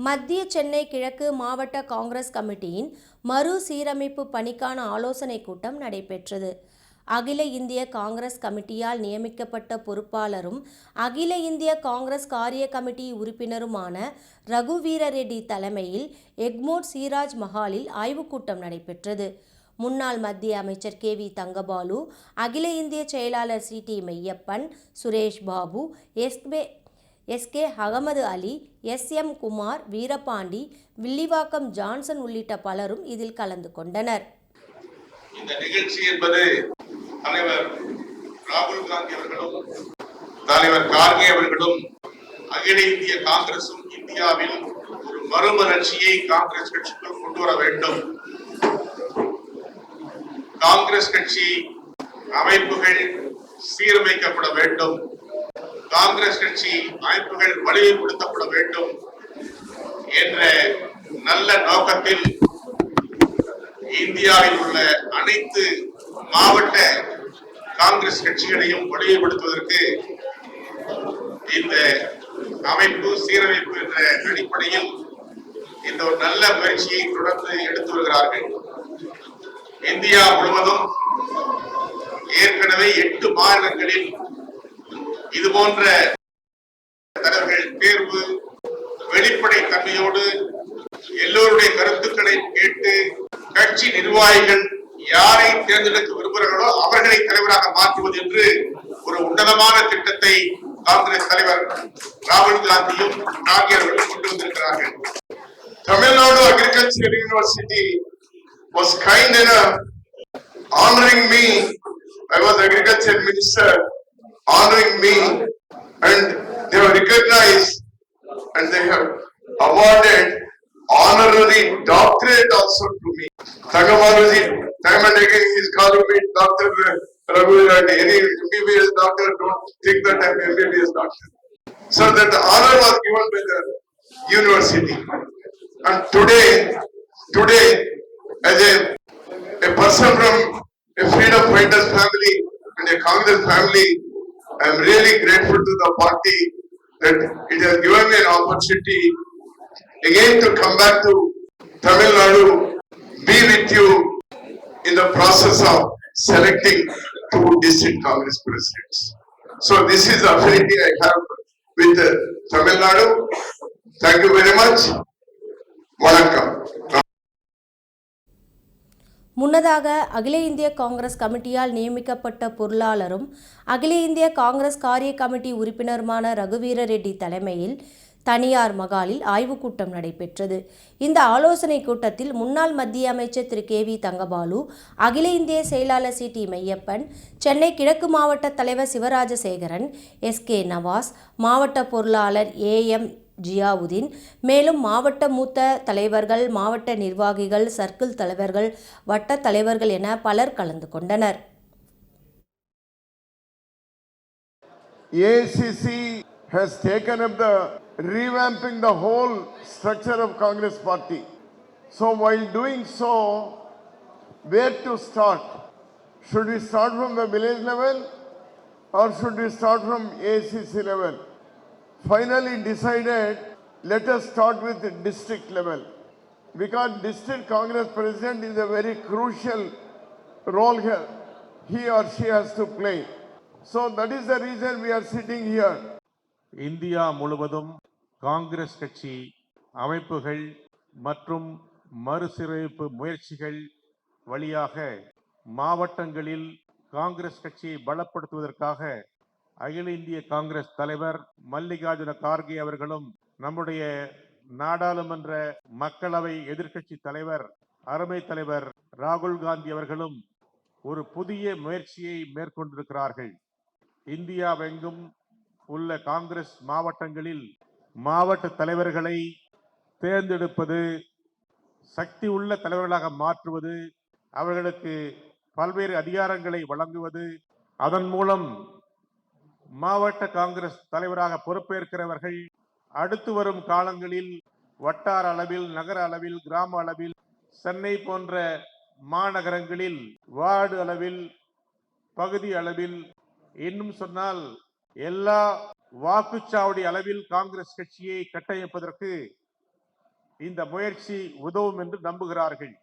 மத்திய சென்னை கிழக்கு மாவட்ட காங்கிரஸ் கமிட்டியின் மறுசீரமைப்பு பணிக்கான ஆலோசனைக் கூட்டம் நடைபெற்றது. அகில இந்திய காங்கிரஸ் கமிட்டியால் நியமிக்கப்பட்ட பொறுப்பாளரும் அகில இந்திய காங்கிரஸ் காரிய கமிட்டி உறுப்பினருமான ரகுவீர ரெட்டி தலைமையில் எக்மோர் சிராஜ் மஹாலில் ஆய்வுக் கூட்டம் நடைபெற்றது. முன்னாள் மத்திய அமைச்சர் KV தங்கபாலு, அகில இந்திய செயலாளர் CT மெய்யப்பன், சுரேஷ் பாபு, SK அகமது அலி, SM குமார், வீரபாண்டி, வில்லிவாக்கம் ஜான்சன் உள்ளிட்ட பலரும் இதில் கலந்து கொண்டனர். இந்த நிகழ்ச்சி என்பது தலைவர் ராகுல் காந்தி அவர்களும் தலைவர் கார்கே அவர்களும் அகில இந்திய காங்கிரசும் இந்தியாவில் ஒரு மறுமலர்ச்சியை காங்கிரஸ் கட்சிக்குள் கொண்டு வர வேண்டும். காங்கிரஸ் கட்சி அமைப்புகள் சீரமைக்கப்பட வேண்டும். காங்கிரஸ் கட்சி அமைப்புகள் வலிமைப்படுத்தப்பட வேண்டும் என்ற நல்ல நோக்கத்தில் இந்தியாவில் உள்ள அனைத்து மாவட்ட காங்கிரஸ் கட்சிகளையும் வலிமைப்படுத்துவதற்கு இந்த அமைப்பு சீரமைப்பு என்ற அடிப்படையில் இந்த ஒரு நல்ல முயற்சியை தொடர்ந்து எடுத்து வருகிறார்கள். இந்தியா முழுவதும் ஏற்கனவே 8 மாநிலங்களில் இது போன்ற தலைவர்கள் தேர்வு வெளிப்படை தன்மையோடு எல்லோருடைய கருத்துக்களை கேட்டு கட்சி நிர்வாகிகள் யாரை தேர்ந்தெடுக்க விரும்புகிறார்களோ அவர்களை தலைவராக மாற்றுவது என்று ஒரு உன்னதமான திட்டத்தை காங்கிரஸ் தலைவர் ராகுல் காந்தியும் கார்கே அவர்களும் கொண்டு வந்திருக்கிறார்கள். Tamil Nadu agriculture university was kind enough honoring me. I was agriculture minister, honoring me, and they have recognized and they have awarded honorary doctorate also to me. Thangamaluji, time and again he is calling me Dr. Raghuveera Reddy. Any MBBS doctor, don't think that I am MBBS doctor. So that the honor was given by the university. And today, as a person from a freedom fighters family and a Congress family, I am really grateful to the party that it has given me an opportunity again to come back to Tamil Nadu, be with you in the process of selecting 2 district Congress presidents. So this is the affinity I have with Tamil Nadu. Thank you very much. Vanakkam. முன்னதாக அகில இந்திய காங்கிரஸ் கமிட்டியால் நியமிக்கப்பட்ட பொருளாளரும் அகில இந்திய காங்கிரஸ் காரிய committee உறுப்பினருமான ரகுவீர ரெட்டி தலைமையில் தனியார் மகாலில் ஆய்வுக் கூட்டம் நடைபெற்றது. இந்த ஆலோசனைக் கூட்டத்தில் முன்னாள் மத்திய அமைச்சர் திரு KV தங்கபாலு, அகில இந்திய செயலாளர் CT மெய்யப்பன், சென்னை கிழக்கு மாவட்ட தலைவர் சிவராஜசேகரன், SK நவாஸ், மாவட்ட பொருளாளர் AM ஜியாவுதீன், மேலும் மாவட்ட மூத்த தலைவர்கள், மாவட்ட நிர்வாகிகள், சர்க்கிள் தலைவர்கள், வட்ட தலைவர்கள் என பலர் கலந்து கொண்டனர். ACC has taken up the revamping the whole structure of Congress party. So while doing so, where to start? Should we start from the village level or should we start from ACC level? Finally decided, let us start with the district level, because district Congress president is a very crucial role here. He or she has to play. So that is the reason we are sitting here. India முழுவதும் காங்கிரஸ் கட்சி அமைப்புகள் மற்றும் மறுசீரமைப்பு முயற்சிகள் வழியாக மாவட்டங்களில் காங்கிரஸ் கட்சியை பலப்படுத்துவதற்காக அகில இந்திய காங்கிரஸ் தலைவர் மல்லிகார்ஜுன கார்கே அவர்களும் நம்முடைய நாடாளுமன்ற மக்களவை எதிர்க்கட்சி தலைவர் அருமை தலைவர் ராகுல் காந்தி அவர்களும் ஒரு புதிய முயற்சியை மேற்கொண்டிருக்கிறார்கள். இந்தியாவெங்கும் உள்ள காங்கிரஸ் மாவட்டங்களில் மாவட்ட தலைவர்களை தேர்ந்தெடுப்பது, சக்தி உள்ள தலைவர்களாக மாற்றுவது, அவர்களுக்கு பல்வேறு அதிகாரங்களை வழங்குவது, அதன் மூலம் மாவட்ட காங்கிரஸ் தலைவராக பொறுப்பேற்கிறவர்கள் அடுத்து வரும் காலங்களில் வட்டார அளவில், நகர அளவில், கிராம அளவில், சென்னை போன்ற மாநகரங்களில் வார்டு அளவில், பகுதி அளவில், இன்னும் சொன்னால் எல்லா வாக்குச்சாவடி அளவில் காங்கிரஸ் கட்சியை கட்டமைப்பதற்கு இந்த முயற்சி உதவும் என்று நம்புகிறார்கள்.